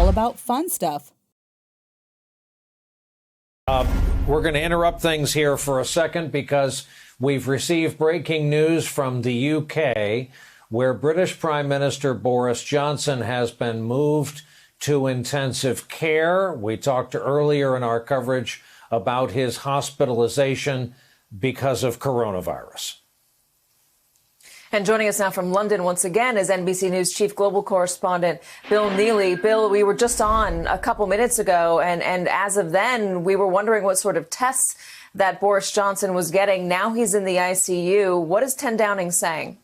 all about fun stuff. We're going to interrupt things here for a second because we've received breaking news from the UK, where British Prime Minister Boris Johnson has been moved to intensive care. We talked earlier in our coverage about his hospitalization because of coronavirus. And joining us now from London once again is NBC News chief global correspondent Bill Neely. Bill, we were just on a couple minutes ago, and as of then, we were wondering what sort of tests that Boris Johnson was getting. Now he's in the ICU. What is 10 Downing saying?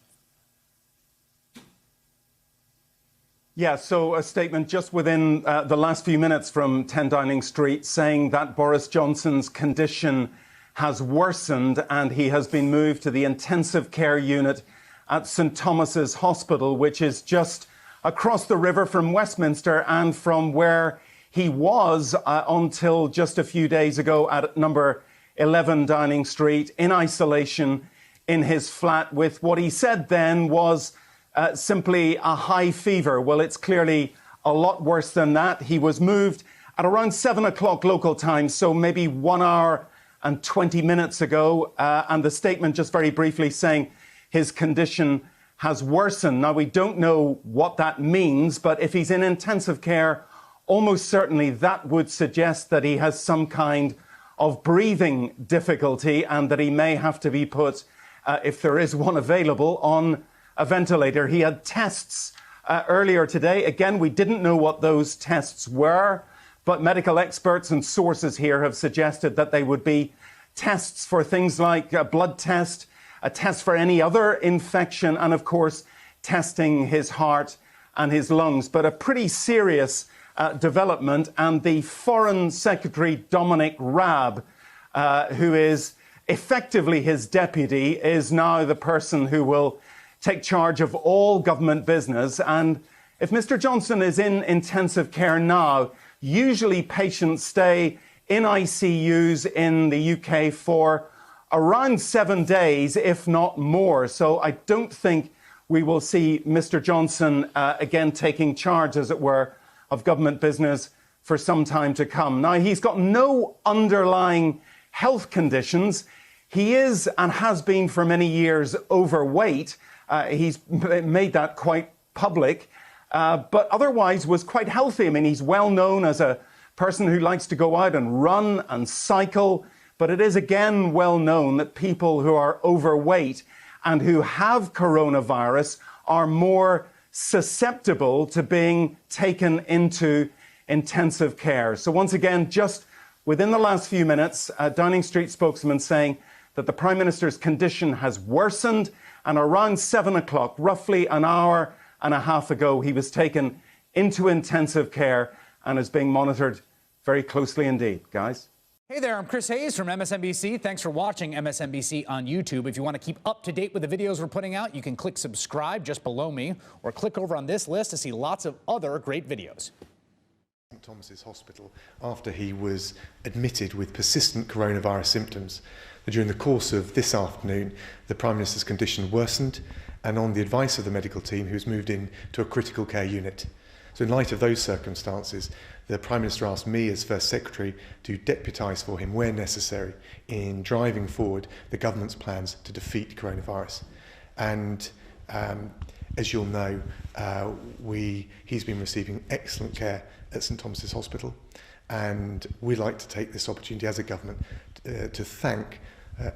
Yeah, so a statement just within the last few minutes from 10 Downing Street saying that Boris Johnson's condition has worsened and he has been moved to the intensive care unit at St Thomas's Hospital, which is just across the river from Westminster and from where he was until just a few days ago at number 11 Downing Street in isolation in his flat with what he said then was simply a high fever. Well, it's clearly a lot worse than that. He was moved at around 7 o'clock local time, so maybe 1 hour and 20 minutes ago, and the statement just very briefly saying his condition has worsened. Now, we don't know what that means, but if he's in intensive care, almost certainly that would suggest that he has some kind of breathing difficulty and that he may have to be put, if there is one available, on a ventilator. He had tests earlier today. Again, we didn't know what those tests were, but medical experts and sources here have suggested that they would be tests for things like a blood test, a test for any other infection, and of course, testing his heart and his lungs. But a pretty serious development, and the Foreign Secretary Dominic Raab, who is effectively his deputy, is now the person who will take charge of all government business. And if Mr. Johnson is in intensive care now, usually patients stay in ICUs in the UK for around 7 days, if not more. So I don't think we will see Mr. Johnson again taking charge, as it were, of government business for some time to come. Now, he's got no underlying health conditions. He is and has been for many years overweight. He's made that quite public, but otherwise was quite healthy. I mean, he's well known as a person who likes to go out and run and cycle. But it is again well known that people who are overweight and who have coronavirus are more susceptible to being taken into intensive care. So once again, just within the last few minutes, a Downing Street spokesman saying that the Prime Minister's condition has worsened, and around 7 o'clock, roughly an hour and a half ago, he was taken into intensive care and is being monitored very closely indeed. Guys? Hey there, I'm Chris Hayes from MSNBC. Thanks for watching MSNBC on YouTube. If you want to keep up to date with the videos we're putting out, you can click subscribe just below me, or click over on this list to see lots of other great videos. St Thomas's Hospital after he was admitted with persistent coronavirus symptoms. During the course of this afternoon, the Prime Minister's condition worsened, and on the advice of the medical team, he was moved in to a critical care unit. So in light of those circumstances, the Prime Minister asked me as First Secretary to deputise for him where necessary in driving forward the government's plans to defeat coronavirus. And as you'll know, he's been receiving excellent care at St Thomas's Hospital, and we'd like to take this opportunity as a government to thank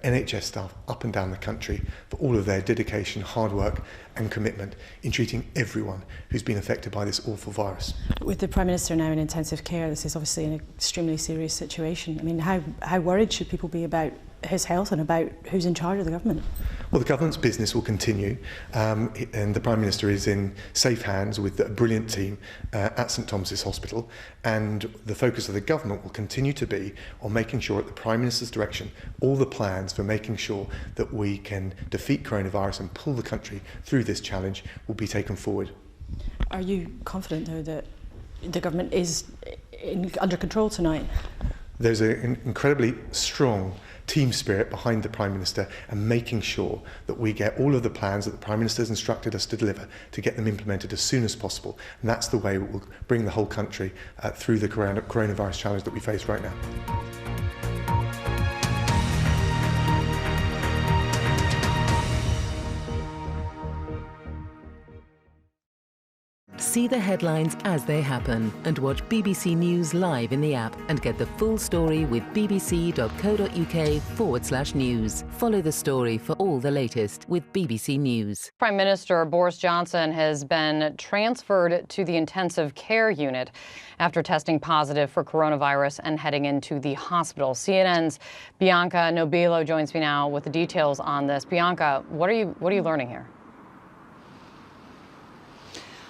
NHS staff up and down the country for all of their dedication, hard work and commitment in treating everyone who's been affected by this awful virus. With the Prime Minister now in intensive care, this is obviously an extremely serious situation. I mean, how worried should people be about his health and about who's in charge of the government? Well, the government's business will continue, and the Prime Minister is in safe hands with a brilliant team at St Thomas's Hospital, and the focus of the government will continue to be on making sure, at the Prime Minister's direction, all the plans for making sure that we can defeat coronavirus and pull the country through this challenge will be taken forward. Are you confident, though, that the government is under control tonight? There's an incredibly strong team spirit behind the Prime Minister and making sure that we get all of the plans that the Prime Minister has instructed us to deliver to get them implemented as soon as possible. And that's the way we'll bring the whole country through the coronavirus challenge that we face right now. See the headlines as they happen and watch BBC News live in the app and get the full story with bbc.co.uk/news. Follow the story for all the latest with BBC News. Prime Minister Boris Johnson has been transferred to the intensive care unit after testing positive for coronavirus and heading into the hospital. CNN's Bianca Nobilo joins me now with the details on this. Bianca, what are you learning here?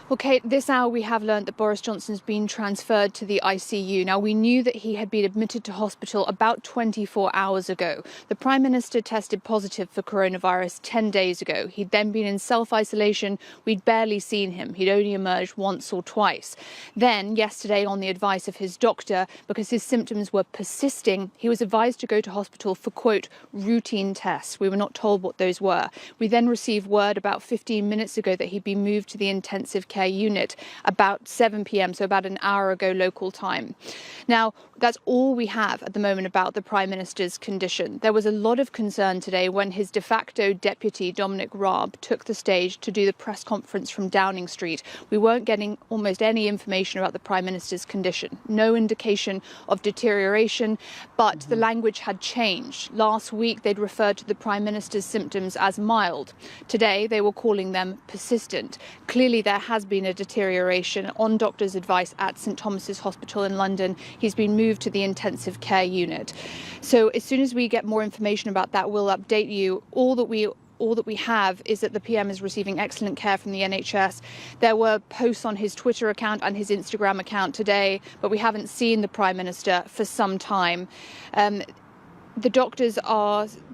Well, Kate, this hour we have learned that Boris Johnson's been transferred to the ICU. Now, we knew that he had been admitted to hospital about 24 hours ago. The Prime Minister tested positive for coronavirus 10 days ago. He'd then been in self-isolation. We'd barely seen him. He'd only emerged once or twice. Then, yesterday, on the advice of his doctor, because his symptoms were persisting, he was advised to go to hospital for, quote, routine tests. We were not told what those were. We then received word about 15 minutes ago that he'd been moved to the intensive care unit about 7 p.m, so about an hour ago local time. Now, that's all we have at the moment about the Prime Minister's condition. There was a lot of concern today when his de facto deputy, Dominic Raab, took the stage to do the press conference from Downing Street. We weren't getting almost any information about the Prime Minister's condition. No indication of deterioration, but the language had changed. Last week, they'd referred to the Prime Minister's symptoms as mild. Today, they were calling them persistent. Clearly, there has been a deterioration. On doctor's advice at St Thomas's Hospital in London, he's been moved to the intensive care unit. So as soon as we get more information about that, we'll update you. All that we have is that the PM is receiving excellent care from the NHS. There were posts on his Twitter account and his Instagram account today, but we haven't seen the Prime Minister for some time. The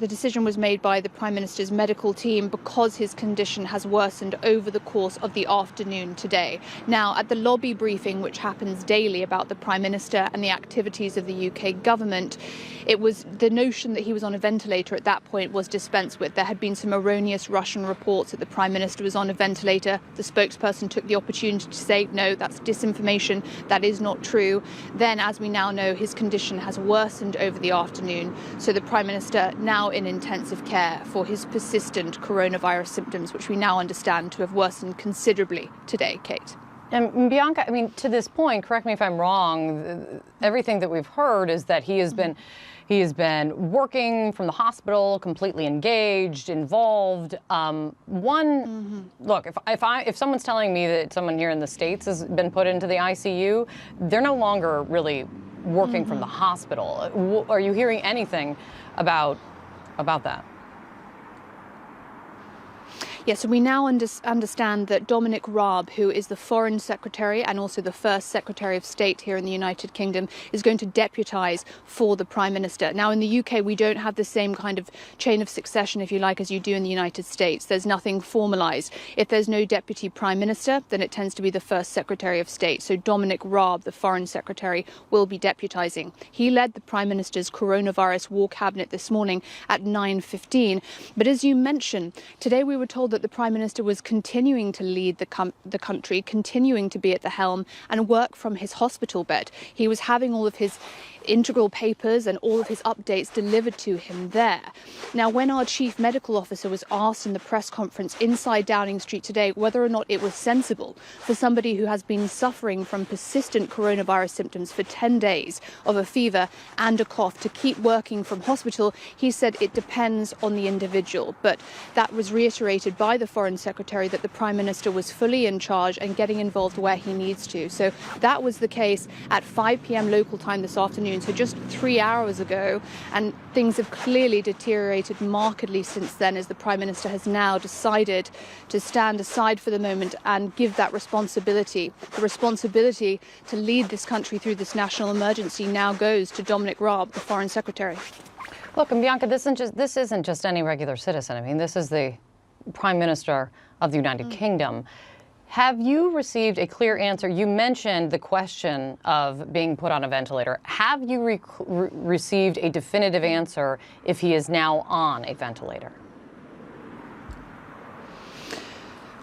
decision was made by the Prime Minister's medical team because his condition has worsened over the course of the afternoon today. Now, at the lobby briefing, which happens daily about the Prime Minister and the activities of the UK government, it was the notion that he was on a ventilator at that point was dispensed with. There had been some erroneous Russian reports that the Prime Minister was on a ventilator. The spokesperson took the opportunity to say, no, that's disinformation. That is not true. Then, as we now know, his condition has worsened over the afternoon. So the Prime Minister now in intensive care for his persistent coronavirus symptoms, which we now understand to have worsened considerably today, Kate. And Bianca, I mean, to this point, correct me if I'm wrong, everything that we've heard is that he has been working from the hospital, completely engaged, involved. Look, if someone's telling me that someone here in the States has been put into the ICU, they're no longer really working from the hospital. Are you hearing anything about that? Yes, so we now understand that Dominic Raab, who is the Foreign Secretary and also the first Secretary of State here in the United Kingdom, is going to deputise for the Prime Minister. Now, in the UK, we don't have the same kind of chain of succession, if you like, as you do in the United States. There's nothing formalised. If there's no Deputy Prime Minister, then it tends to be the first Secretary of State. So Dominic Raab, the Foreign Secretary, will be deputising. He led the Prime Minister's coronavirus war cabinet this morning at 9:15. But as you mentioned, today we were told that the Prime Minister was continuing to lead the country, continuing to be at the helm and work from his hospital bed. He was having all of his integral papers and all of his updates delivered to him there. Now, when our chief medical officer was asked in the press conference inside Downing Street today whether or not it was sensible for somebody who has been suffering from persistent coronavirus symptoms for 10 days of a fever and a cough to keep working from hospital, he said it depends on the individual. But that was reiterated by the Foreign Secretary that the Prime Minister was fully in charge and getting involved where he needs to. So that was the case at 5 p.m. local time this afternoon, so just 3 hours ago, and things have clearly deteriorated markedly since then as the Prime Minister has now decided to stand aside for the moment and give that responsibility. The responsibility to lead this country through this national emergency now goes to Dominic Raab, the Foreign Secretary. Look, and Bianca, this isn't just any regular citizen. I mean, this is the Prime Minister of the United Kingdom. Have you received a clear answer? You mentioned the question of being put on a ventilator. Have you received a definitive answer if he is now on a ventilator?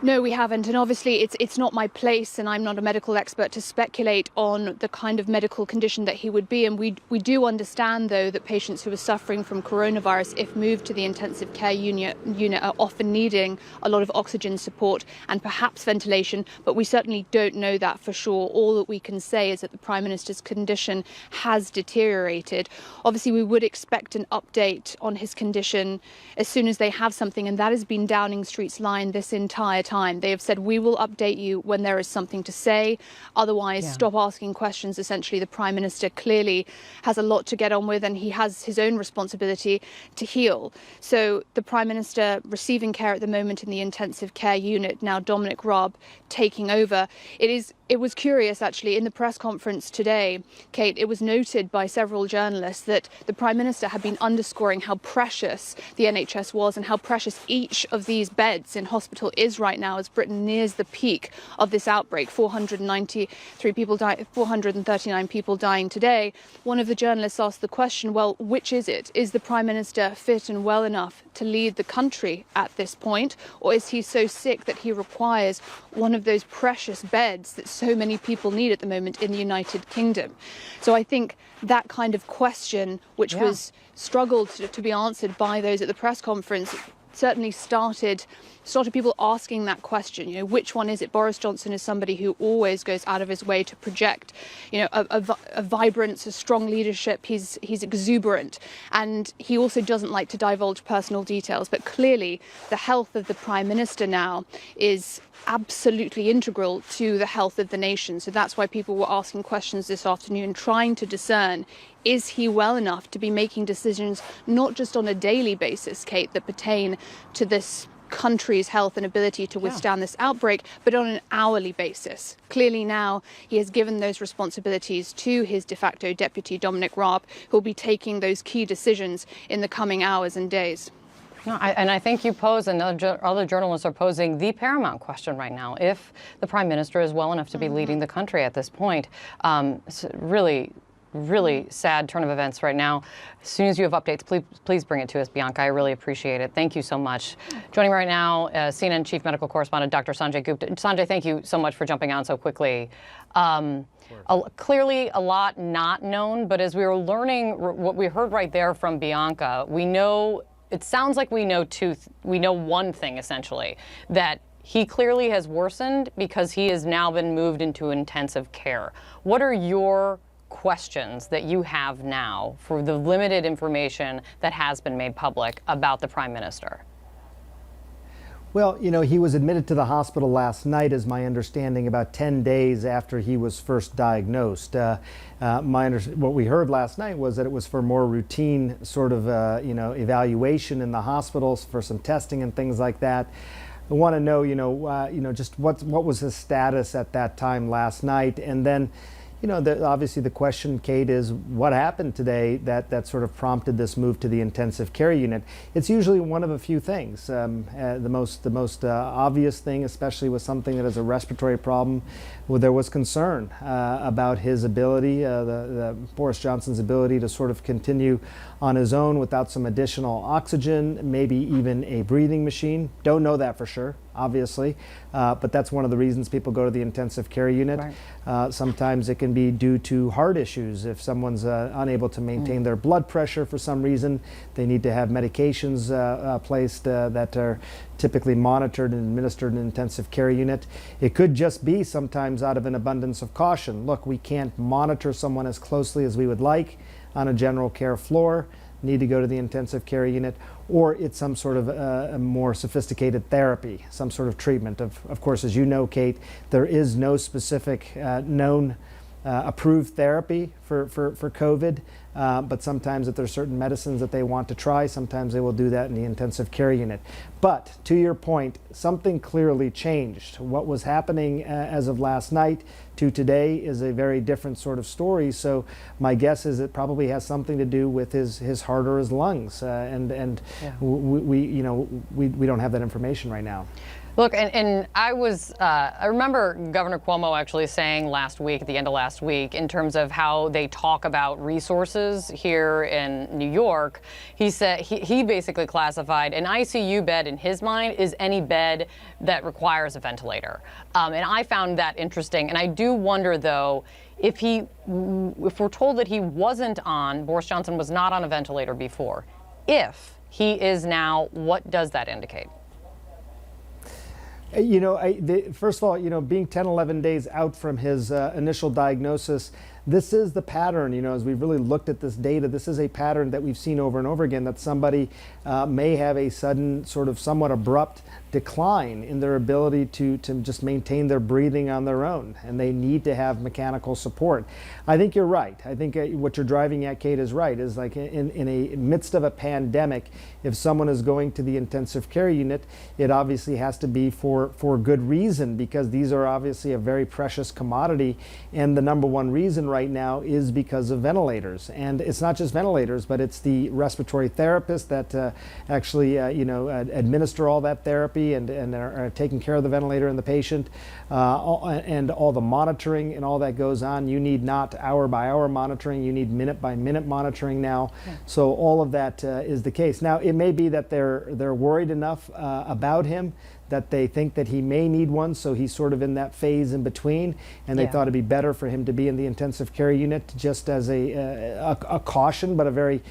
No, we haven't. And obviously, it's not my place, and I'm not a medical expert, to speculate on the kind of medical condition that he would be. And we do understand, though, that patients who are suffering from coronavirus, if moved to the intensive care unit, are often needing a lot of oxygen support and perhaps ventilation. But we certainly don't know that for sure. All that we can say is that the Prime Minister's condition has deteriorated. Obviously, we would expect an update on his condition as soon as they have something. And that has been Downing Street's line this entire time. They have said, we will update you when there is something to say. Otherwise, stop asking questions. Essentially, the Prime Minister clearly has a lot to get on with, and he has his own responsibility to heal. So the Prime Minister receiving care at the moment in the intensive care unit, now Dominic Raab taking over. It was curious, actually, in the press conference today, Kate, it was noted by several journalists that the Prime Minister had been underscoring how precious the NHS was and how precious each of these beds in hospital is right now as Britain nears the peak of this outbreak. 493 people died, 439 people dying today. One of the journalists asked the question, well, which is it? Is the Prime Minister fit and well enough to lead the country at this point? Or is he so sick that he requires one of those precious beds that so many people need at the moment in the United Kingdom? So I think that kind of question, which was struggled to be answered by those at the press conference, certainly started people asking that question. You know, which one is it? Boris Johnson is somebody who always goes out of his way to project, you know, a vibrance, a strong leadership. He's exuberant, and he also doesn't like to divulge personal details. But clearly, the health of the Prime Minister now is absolutely integral to the health of the nation. So that's why people were asking questions this afternoon, trying to discern, is he well enough to be making decisions not just on a daily basis, Kate, that pertain to this country's health and ability to withstand this outbreak, but on an hourly basis. Clearly now he has given those responsibilities to his de facto deputy, Dominic Raab, who will be taking those key decisions in the coming hours and days. No, I think you pose, and other journalists are posing, the paramount question right now. If the Prime Minister is well enough to be leading the country at this point, really sad turn of events right now. As soon as you have updates, please bring it to us, Bianca. I really appreciate it. Thank you so much. Joining me right now, CNN Chief Medical Correspondent Dr. Sanjay Gupta. Sanjay, thank you so much for jumping on so quickly. Clearly a lot not known, but as we were learning what we heard right there from Bianca, we know, it sounds like we know one thing essentially, that he clearly has worsened because he has now been moved into intensive care. What are your questions that you have now for the limited information that has been made public about the Prime Minister? Well, you know, he was admitted to the hospital last night, is my understanding, about 10 days after he was first diagnosed. What we heard last night was that it was for more routine sort of, evaluation in the hospitals for some testing and things like that. I want to know, just what was his status at that time last night, and then, obviously the question, Kate, is what happened today that sort of prompted this move to the intensive care unit. It's usually one of a few things. The most obvious thing, especially with something that is a respiratory problem, there was concern about his ability, Boris Johnson's ability to sort of continue on his own without some additional oxygen, maybe even a breathing machine. Don't know that for sure, obviously, but that's one of the reasons people go to the intensive care unit. Right. Sometimes it can be due to heart issues. If someone's unable to maintain their blood pressure for some reason, they need to have medications placed that are typically monitored and administered in an intensive care unit. It could just be sometimes out of an abundance of caution. Look, we can't monitor someone as closely as we would like on a general care floor, need to go to the intensive care unit, or it's some sort of a more sophisticated therapy, some sort of treatment. Of course, as you know, Kate, there is no specific known approved therapy for COVID, but sometimes if there's certain medicines that they want to try, sometimes they will do that in the intensive care unit. But to your point, something clearly changed. What was happening as of last night to today is a very different sort of story. So my guess is it probably has something to do with his heart or his lungs, we don't have that information right now. Look, and I remember Governor Cuomo actually saying last week, at the end of last week, in terms of how they talk about resources here in New York, he said he basically classified an ICU bed in his mind is any bed that requires a ventilator. And I found that interesting. And I do wonder, though, if we're told that Boris Johnson was not on a ventilator before, if he is now, what does that indicate? You know, first of all, you know, being 10, 11 days out from his initial diagnosis, this is the pattern, you know, as we've really looked at this data, this is a pattern that we've seen over and over again, that somebody may have a sudden, sort of somewhat abrupt decline in their ability to just maintain their breathing on their own, and they need to have mechanical support. I think you're right. I think what you're driving at, Kate, is right, is like in a midst of a pandemic, if someone is going to the intensive care unit, it obviously has to be for good reason, because these are obviously a very precious commodity, and the number one reason right now is because of ventilators. And it's not just ventilators, but it's the respiratory therapists that actually administer all that therapy and are taking care of the ventilator and the patient, and all the monitoring and all that goes on. You need not hour by hour monitoring, you need minute by minute monitoring now. Yeah. So all of that is the case. Now it may be that they're worried enough about him that they think that he may need one, so he's sort of in that phase in between, and they thought it'd be better for him to be in the intensive care unit, just as a caution, but a very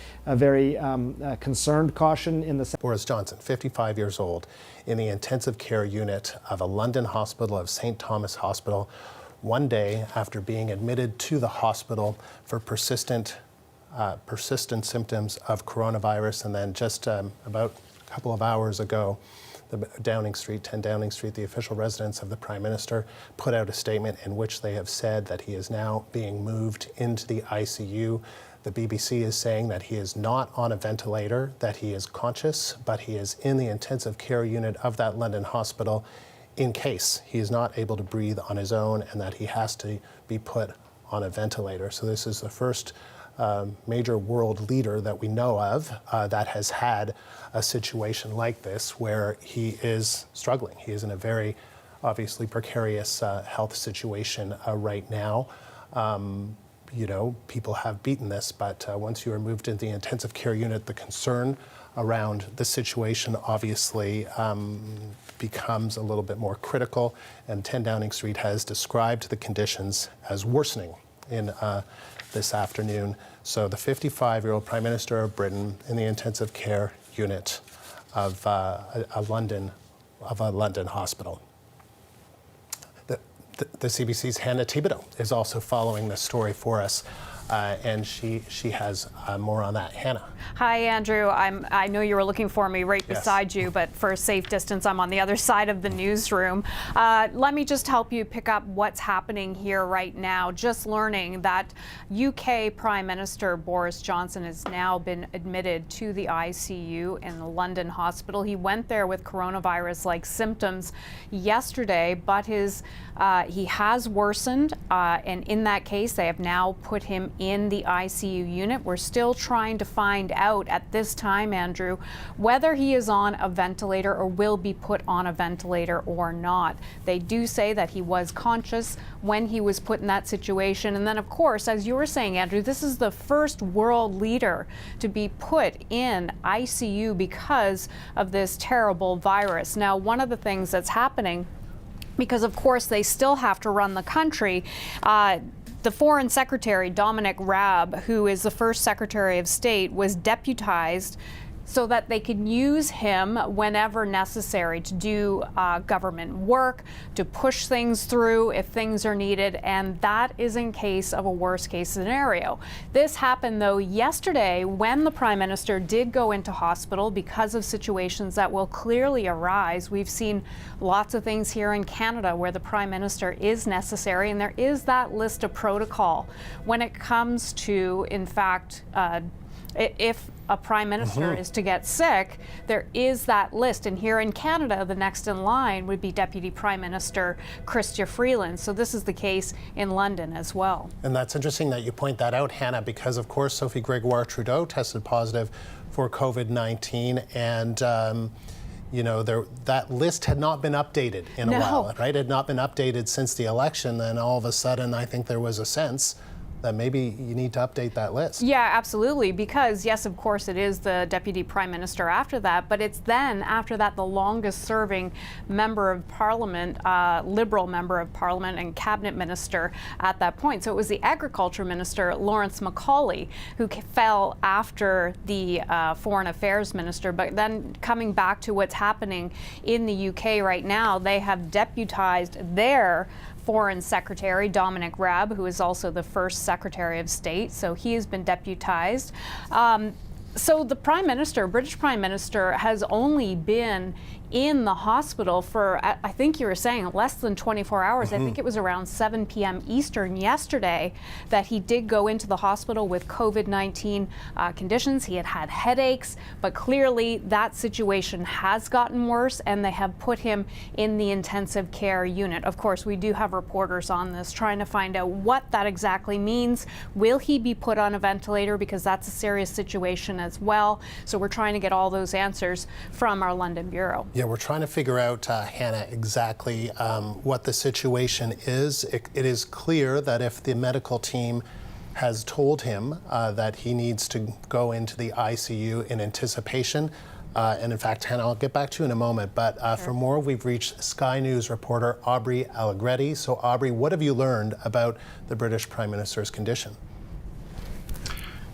concerned caution in the. Boris Johnson, 55 years old, in the intensive care unit of a London hospital, of St. Thomas Hospital, one day after being admitted to the hospital for persistent symptoms of coronavirus, and then just about a couple of hours ago, the 10 Downing Street, the official residence of the Prime Minister, put out a statement in which they have said that he is now being moved into the ICU. The BBC is saying that he is not on a ventilator, that he is conscious, but he is in the intensive care unit of that London hospital in case he is not able to breathe on his own and that he has to be put on a ventilator. So this is the first major world leader that we know of that has had a situation like this where he is struggling. He is in a very obviously precarious health situation right now. You know, people have beaten this, but once you are moved into the intensive care unit, the concern around the situation obviously becomes a little bit more critical, and 10 Downing Street has described the conditions as worsening in this afternoon. So the 55-year-old Prime Minister of Britain in the intensive care unit of a London hospital. The CBC's Hannah Thibodeau is also following this story for us, and she has more on that. Hannah. Hi, Andrew. I know you were looking for me right beside you, but for a safe distance, I'm on the other side of the newsroom. Let me just help you pick up what's happening here right now. Just learning that UK Prime Minister Boris Johnson has now been admitted to the ICU in the London hospital. He went there with coronavirus-like symptoms yesterday, but he has worsened, and in that case, they have now put him in the ICU unit. We're still trying to find out at this time, Andrew, whether he is on a ventilator or will be put on a ventilator or not. They do say that he was conscious when he was put in that situation. And then, of course, as you were saying, Andrew, this is the first world leader to be put in ICU because of this terrible virus. Now, one of the things that's happening, because of course they still have to run the country, the Foreign Secretary Dominic Raab, who is the first Secretary of State, was deputized so that they could use him whenever necessary to do government work, to push things through if things are needed, and that is in case of a worst case scenario. This happened, though, yesterday when the Prime Minister did go into hospital because of situations that will clearly arise. We've seen lots of things here in Canada where the Prime Minister is necessary, and there is that list of protocol when it comes to, in fact, if a Prime Minister is to get sick, there is that list. And here in Canada, the next in line would be Deputy Prime Minister Chrystia Freeland. So this is the case in London as well. And that's interesting that you point that out, Hannah, because of course Sophie Gregoire Trudeau tested positive for COVID-19, and You know, that list had not been updated in a while, right? It had not been updated since the election, and all of a sudden I think there was a sense that maybe you need to update that list. Yeah, absolutely, because yes, of course, it is the Deputy Prime Minister after that, but it's then, after that, the longest serving member of Parliament, Liberal member of Parliament and Cabinet Minister at that point. So it was the Agriculture Minister, Lawrence Macaulay, who fell after the Foreign Affairs Minister. But then coming back to what's happening in the UK right now, they have deputized their Foreign Secretary Dominic Raab, who is also the first Secretary of State. So he has been deputized. So the Prime Minister, British Prime Minister, has only been in the hospital for, I think you were saying, less than 24 hours. I think it was around 7 p.m. Eastern yesterday that he did go into the hospital with COVID-19 conditions. He had had headaches, but clearly that situation has gotten worse, and they have put him in the intensive care unit. Of course, we do have reporters on this trying to find out what that exactly means. Will he be put on a ventilator? Because that's a serious situation as well. So we're trying to get all those answers from our London bureau. Yeah, we're trying to figure out, Hannah, exactly what the situation is. It is clear that if the medical team has told him that he needs to go into the ICU in anticipation, and in fact, Hannah, I'll get back to you in a moment, but for more, we've reached Sky News reporter Aubrey Allegretti. So Aubrey, what have you learned about the British Prime Minister's condition?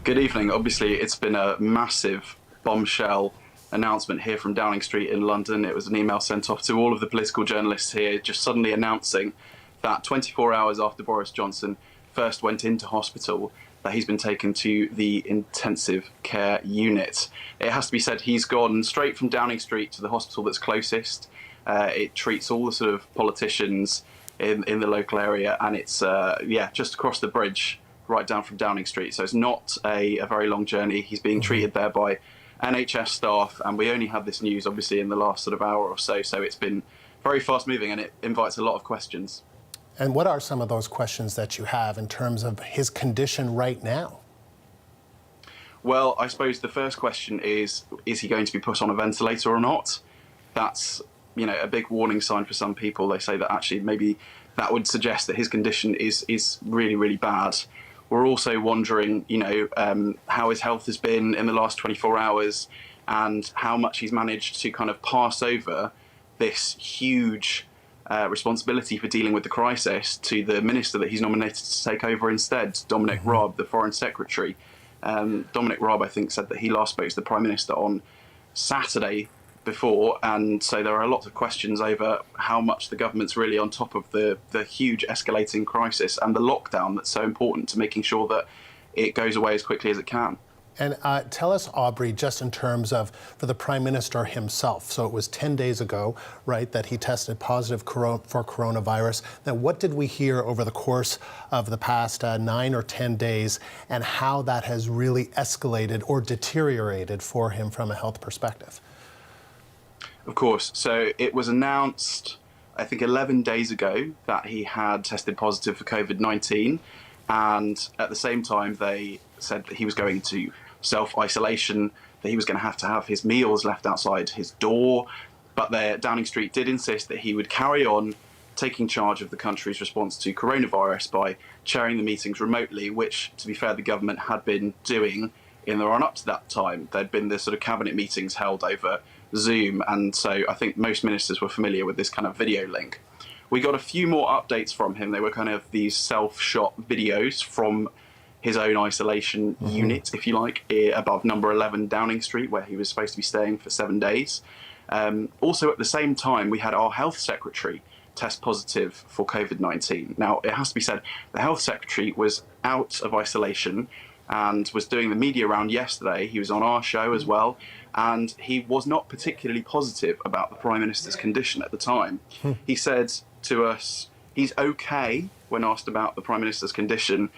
Good evening. Obviously, it's been a massive bombshell announcement here from Downing Street in London. It was an email sent off to all of the political journalists here, just suddenly announcing that 24 hours after Boris Johnson first went into hospital, that he's been taken to the intensive care unit. It has to be said, he's gone straight from Downing Street to the hospital that's closest. It treats all the sort of politicians in the local area, and it's just across the bridge, right down from Downing Street. So it's not a very long journey. He's being treated there by NHS staff, and we only had this news obviously in the last sort of hour or so, so it's been very fast moving, and it invites a lot of questions. And what are some of those questions that you have in terms of his condition right now? Well, I suppose the first question is he going to be put on a ventilator or not? That's, you know, a big warning sign for some people. They say that actually maybe that would suggest that his condition is really, really bad. We're also wondering, you know, how his health has been in the last 24 hours and how much he's managed to kind of pass over this huge responsibility for dealing with the crisis to the minister that he's nominated to take over instead, Dominic Raab, the Foreign Secretary. Dominic Raab, I think, said that he last spoke to the Prime Minister on Saturday before, and so there are lots of questions over how much the government's really on top of the huge escalating crisis and the lockdown that's so important to making sure that it goes away as quickly as it can. And tell us, Aubrey, just in terms of for the Prime Minister himself. So it was 10 days ago, right, that he tested positive for coronavirus. Now, what did we hear over the course of the past 9 or 10 days, and how that has really escalated or deteriorated for him from a health perspective? Of course. So it was announced, I think, 11 days ago that he had tested positive for COVID-19. And at the same time, they said that he was going to self-isolation, that he was going to have his meals left outside his door. But Downing Street did insist that he would carry on taking charge of the country's response to coronavirus by chairing the meetings remotely, which, to be fair, the government had been doing in the run-up to that time. There'd been the sort of cabinet meetings held over Zoom, and so I think most ministers were familiar with this kind of video link. We got a few more updates from him. They were kind of these self-shot videos from his own isolation unit, if you like, above number 11 Downing Street, where he was supposed to be staying for 7 days. Also, at the same time, we had our health secretary test positive for COVID-19. Now, it has to be said, the health secretary was out of isolation and was doing the media round yesterday. He was on our show as well, and he was not particularly positive about the Prime Minister's condition at the time. He said to us he's okay when asked about the Prime Minister's condition,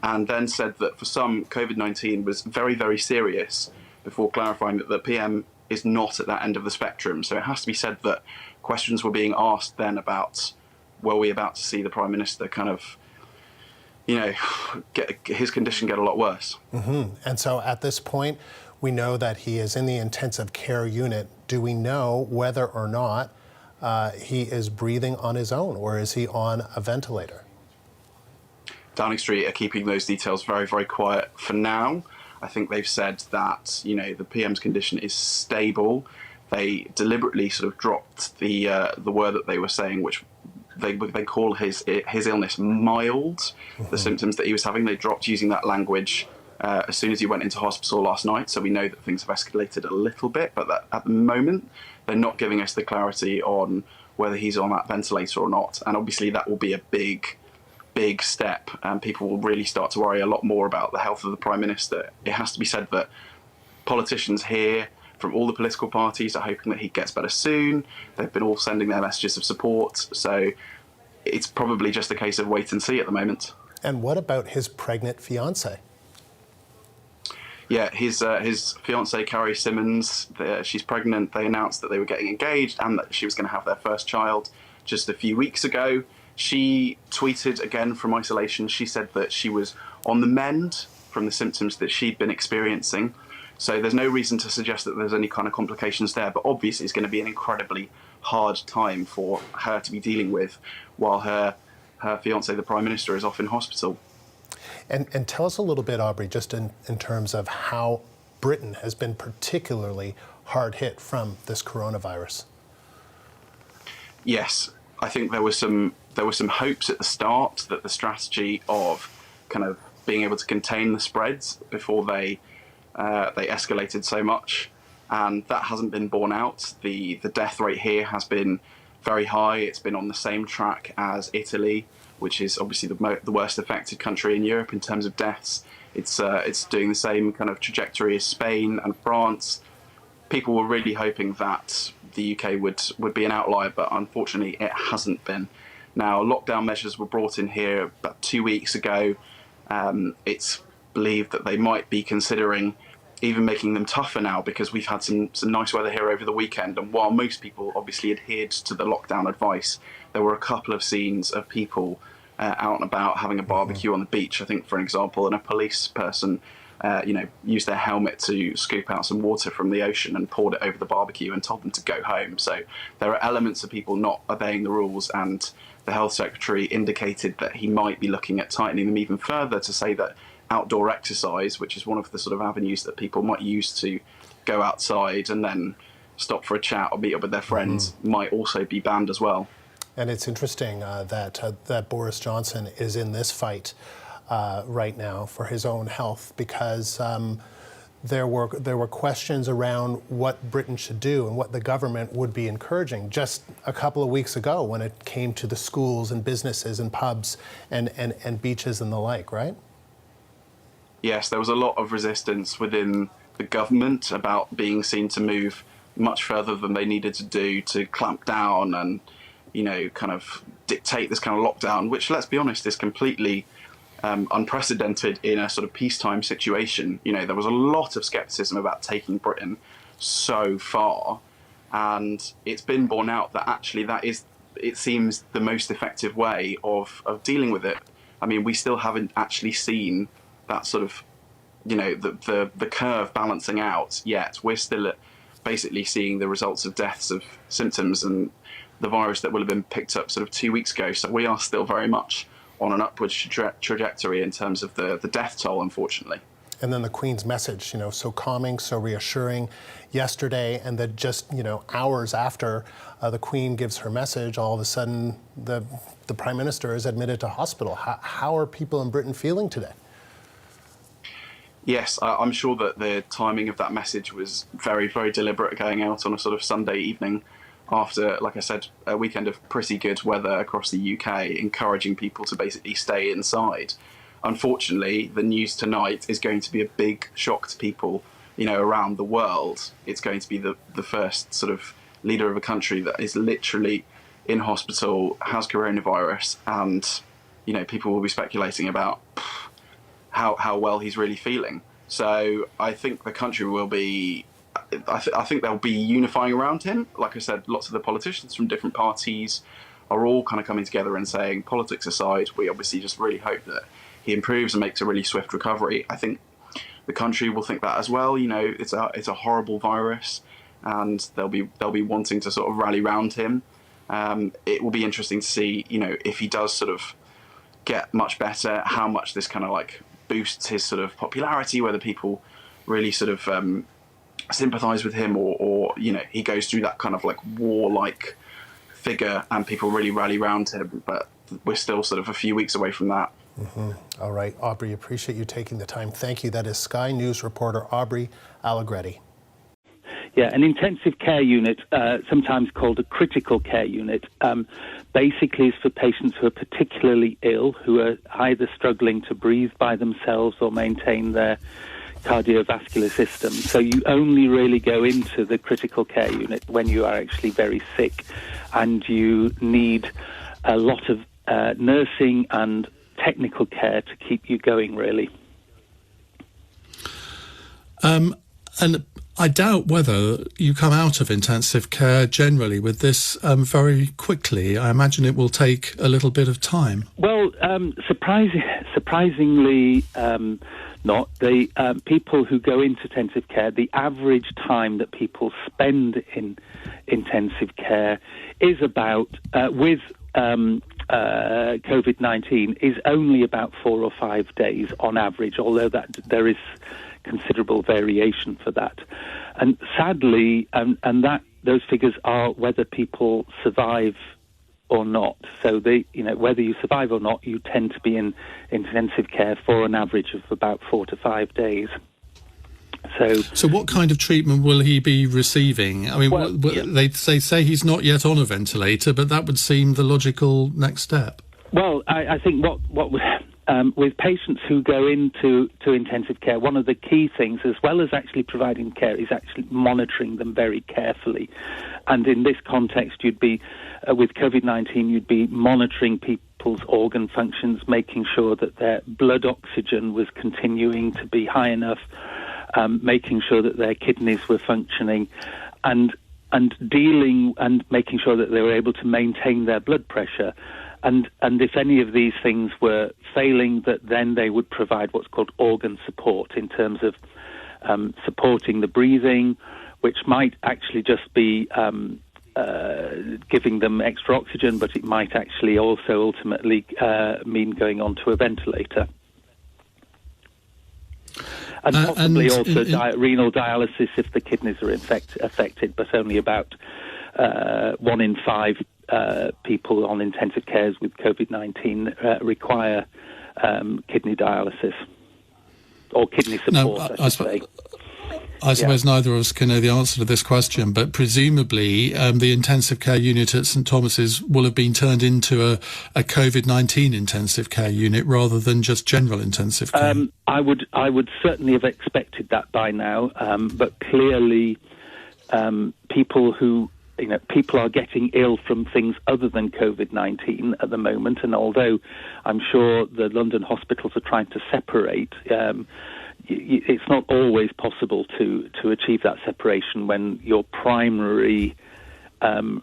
and then said that for some, COVID-19 was very, very serious, before clarifying that the PM is not at that end of the spectrum. So it has to be said that questions were being asked then about, were we about to see the Prime Minister kind of, you know, his condition get a lot worse. And so at this point, we know that he is in the intensive care unit. Do we know whether or not he is breathing on his own, or is he on a ventilator? Downing Street are keeping those details very, very quiet for now. I think they've said that, you know, the PM's condition is stable. They deliberately sort of dropped the word that they were saying, which they call his illness mild. The symptoms that he was having, they dropped using that language as soon as he went into hospital last night. So we know that things have escalated a little bit, but that at the moment they're not giving us the clarity on whether he's on that ventilator or not. And obviously that will be a big step, and people will really start to worry a lot more about the health of the Prime Minister. It has to be said that politicians here from all the political parties are hoping that he gets better soon. They've been all sending their messages of support, so it's probably just a case of wait and see at the moment. And what about his pregnant fiancée? Yeah, his fiancée, Carrie Simmons, she's pregnant. They announced that they were getting engaged and that she was going to have their first child just a few weeks ago. She tweeted again from isolation. She said that she was on the mend from the symptoms that she'd been experiencing. So there's no reason to suggest that there's any kind of complications there, but obviously it's going to be an incredibly hard time for her to be dealing with while her fiancé, the Prime Minister, is off in hospital. And tell us a little bit, Aubrey, just in terms of how Britain has been particularly hard hit from this coronavirus. Yes, I think there were some hopes at the start that the strategy of kind of being able to contain the spreads before they escalated so much, and that hasn't been borne out. The death rate here has been very high. It's been on the same track as Italy, which is obviously the worst affected country in Europe in terms of deaths. It's doing the same kind of trajectory as Spain and France. People were really hoping that the UK would be an outlier, but unfortunately it hasn't been. Now, lockdown measures were brought in here about 2 weeks ago. It's believed that they might be considering even making them tougher now, because we've had some nice weather here over the weekend, and while most people obviously adhered to the lockdown advice, there were a couple of scenes of people out and about having a barbecue on the beach, I think, for example, and a police person used their helmet to scoop out some water from the ocean and poured it over the barbecue and told them to go home. So there are elements of people not obeying the rules, and the Health Secretary indicated that he might be looking at tightening them even further, to say that outdoor exercise, which is one of the sort of avenues that people might use to go outside and then stop for a chat or meet up with their friends, might also be banned as well. And it's interesting that Boris Johnson is in this fight right now for his own health, because there were questions around what Britain should do and what the government would be encouraging just a couple of weeks ago when it came to the schools and businesses and pubs and beaches and the like, right? Yes, there was a lot of resistance within the government about being seen to move much further than they needed to do to clamp down and, kind of dictate this kind of lockdown, which, let's be honest, is completely unprecedented in a sort of peacetime situation. There was a lot of scepticism about taking Britain so far, and it's been borne out that actually that is, it seems, the most effective way of dealing with it. I mean, we still haven't actually seen that sort of, the curve balancing out yet. We're still basically seeing the results of deaths of symptoms and the virus that will have been picked up sort of 2 weeks ago. So we are still very much on an upward trajectory in terms of the death toll, unfortunately. And then the Queen's message, so calming, so reassuring yesterday, and then just, hours after the Queen gives her message, all of a sudden the Prime Minister is admitted to hospital. How are people in Britain feeling today? Yes, I'm sure that the timing of that message was very, very deliberate, going out on a sort of Sunday evening after, like I said, a weekend of pretty good weather across the UK, encouraging people to basically stay inside. Unfortunately, the news tonight is going to be a big shock to people, around the world. It's going to be the first sort of leader of a country that is literally in hospital, has coronavirus, and, people will be speculating about how well he's really feeling. So I think the country will be, I think they'll be unifying around him. Like I said, lots of the politicians from different parties are all kind of coming together and saying, politics aside, we obviously just really hope that he improves and makes a really swift recovery. I think the country will think that as well. It's a horrible virus. and they'll be wanting to sort of rally round him. It will be interesting to see, if he does sort of get much better, how much this kind of like boosts his sort of popularity, whether people really sort of sympathise with him, or he goes through that kind of like warlike figure and people really rally round him. But we're still sort of a few weeks away from that. All right, Aubrey, appreciate you taking the time. Thank you. That is Sky News reporter Aubrey Allegretti. Yeah, an intensive care unit, sometimes called a critical care unit, basically is for patients who are particularly ill, who are either struggling to breathe by themselves or maintain their cardiovascular system. So you only really go into the critical care unit when you are actually very sick, and you need a lot of nursing and technical care to keep you going, really. And I doubt whether you come out of intensive care generally with this very quickly. I imagine it will take a little bit of time. Well, surprisingly not. The people who go into intensive care, the average time that people spend in intensive care is about, with COVID-19, is only about 4 or 5 days on average, although that there is considerable variation for that. And sadly, those figures are whether people survive or not. So whether you survive or not, you tend to be in intensive care for an average of about 4 to 5 days. So what kind of treatment will he be receiving? I mean, they say he's not yet on a ventilator, but that would seem the logical next step. Well, I think what with patients who go into intensive care, one of the key things, as well as actually providing care, is actually monitoring them very carefully. And in this context, you'd be, with COVID-19, you'd be monitoring people's organ functions, making sure that their blood oxygen was continuing to be high enough, making sure that their kidneys were functioning, and dealing and making sure that they were able to maintain their blood pressure. And if any of these things were failing, that then they would provide what's called organ support in terms of supporting the breathing, which might actually just be giving them extra oxygen, but it might actually also ultimately mean going onto a ventilator. And possibly also renal dialysis if the kidneys are affected, but only about 1 in 5 people on intensive cares with COVID-19 require kidney dialysis or kidney support, I should say. I suppose neither of us can know the answer to this question, but presumably the intensive care unit at St Thomas's will have been turned into a COVID-19 intensive care unit rather than just general intensive care. I would certainly have expected that by now, but clearly people are getting ill from things other than COVID-19 at the moment, and although I'm sure the London hospitals are trying to separate, it's not always possible to achieve that separation when your primary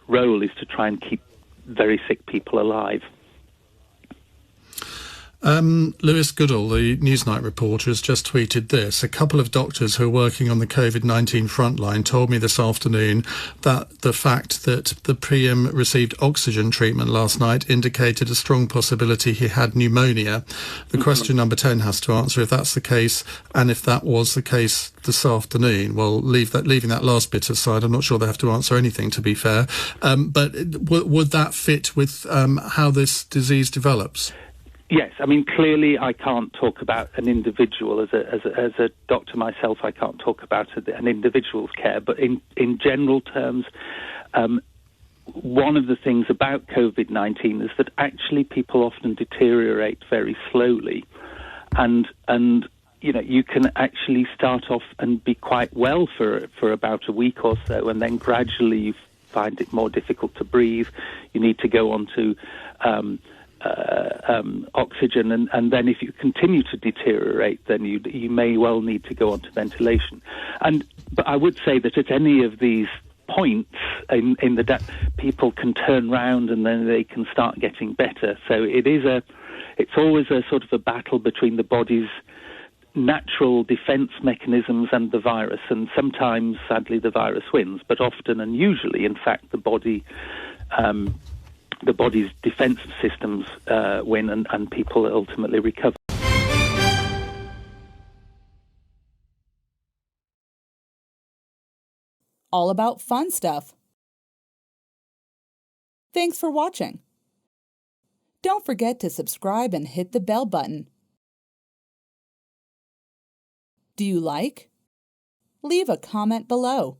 role is to try and keep very sick people alive. Lewis Goodall, the Newsnight reporter, has just tweeted this. A couple of doctors who are working on the COVID-19 frontline told me this afternoon that the fact that the PM received oxygen treatment last night indicated a strong possibility he had pneumonia. The question number 10 has to answer if that's the case, and if that was the case this afternoon. Well, leaving that last bit aside, I'm not sure they have to answer anything, to be fair. But would that fit with how this disease develops? Yes, I mean, clearly I can't talk about an individual. As a doctor myself, I can't talk about an individual's care. But in general terms, one of the things about COVID-19 is that actually people often deteriorate very slowly. And you can actually start off and be quite well for about a week or so, and then gradually you find it more difficult to breathe. You need to go on to oxygen, and then if you continue to deteriorate, then you may well need to go on to ventilation. But I would say that at any of these points in the people can turn round and then they can start getting better. So it's always a sort of a battle between the body's natural defense mechanisms and the virus, and sometimes, sadly, the virus wins, but often and usually, in fact, the body's defense systems win, and people ultimately recover. All about fun stuff. Thanks for watching. Don't forget to subscribe and hit the bell button. Do you like? Leave a comment below.